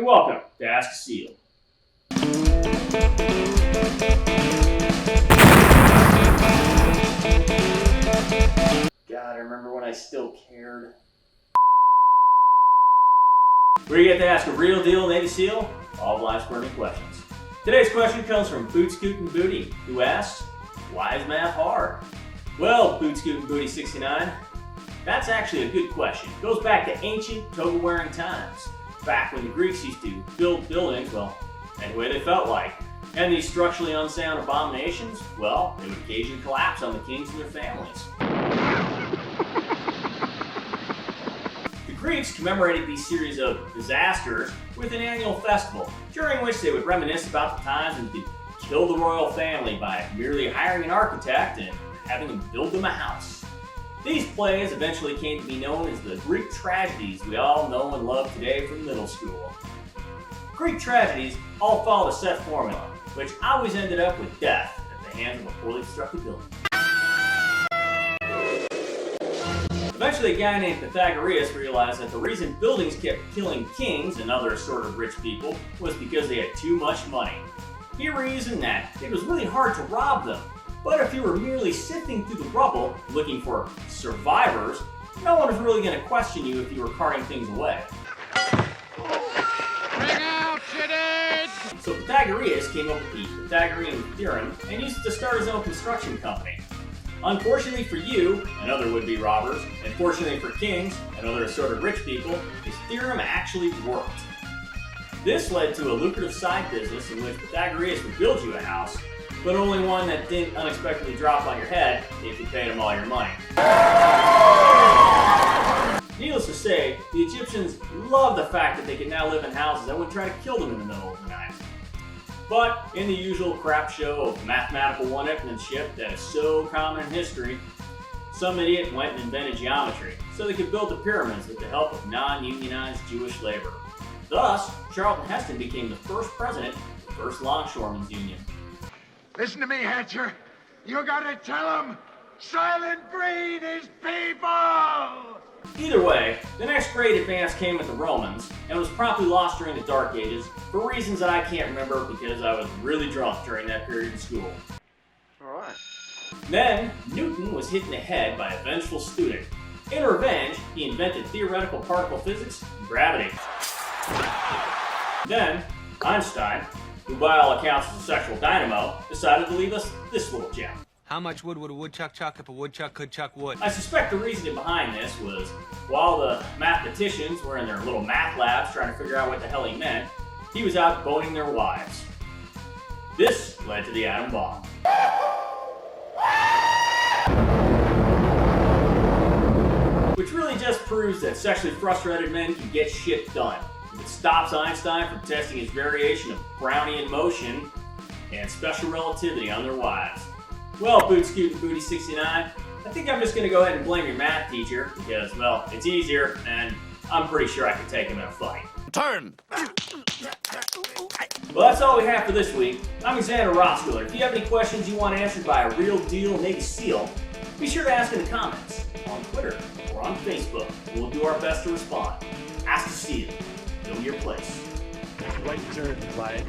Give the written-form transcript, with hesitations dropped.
and welcome to Ask a Seal. God, I remember when I still cared. Where you get to ask a real deal Navy SEAL all life's burning questions. Today's question comes from Boot Scootin' Booty, who asks, why is math hard? Well, Boot Scootin' Booty 69, that's actually a good question. It goes back to ancient toga-wearing times, back when the Greeks used to build buildings, well, any way they felt like. And these structurally unsound abominations, well, they would occasionally collapse on the kings and their families. The Greeks commemorated these series of disasters with an annual festival, during which they would reminisce about the times when they could kill the royal family by merely hiring an architect and having him build them a house. These plays eventually came to be known as the Greek tragedies we all know and love today from middle school. Greek tragedies all followed a set formula, which always ended up with death at the hands of a poorly constructed building. Eventually, a guy named Pythagoras realized that the reason buildings kept killing kings and other sort of rich people was because they had too much money. He reasoned that it was really hard to rob them, but if you were merely sifting through the rubble looking for survivors, no one was really going to question you if you were carting things away. Bring out, shithead! So Pythagoras came up with the Pythagorean theorem and used it to start his own construction company. Unfortunately for you and other would-be robbers, and fortunately for kings and other assorted rich people, his theorem actually worked. This led to a lucrative side business in which Pythagoras would build you a house, but only one that didn't unexpectedly drop on your head if you paid him all your money. Needless to say, the Egyptians loved the fact that they could now live in houses that would try to kill them in the middle of the night. But in the usual crap show of mathematical one-upmanship that is so common in history, some idiot went and invented geometry so they could build the pyramids with the help of non-unionized Jewish labor. Thus, Charlton Heston became the first president of the first Longshoremen's Union. Listen to me, Hatcher. You gotta tell him Silent Green is people! Either way, the next great advance came with the Romans and was promptly lost during the Dark Ages for reasons that I can't remember because I was really drunk during that period in school. Alright. Then, Newton was hit in the head by a vengeful student. In revenge, he invented theoretical particle physics and gravity. Then, Einstein, who by all accounts is a sexual dynamo, decided to leave us this little gem. How much wood would a woodchuck chuck if a woodchuck could chuck wood? I suspect the reasoning behind this was, while the mathematicians were in their little math labs trying to figure out what the hell he meant, he was out boning their wives. This led to the atom bomb. Which really just proves that sexually frustrated men can get shit done. It stops Einstein from testing his variation of Brownian motion and special relativity on their wives. Well, Boot Scootin' Booty 69, I think I'm just going to go ahead and blame your math teacher because, well, it's easier and I'm pretty sure I could take him in a fight. Turn! Well, that's all we have for this week. I'm Xander Roscoe. If you have any questions you want answered by a real deal Navy SEAL, be sure to ask in the comments, on Twitter, or on Facebook. We'll do our best to respond. Ask a SEAL. Know your place. Right turn, Clyde.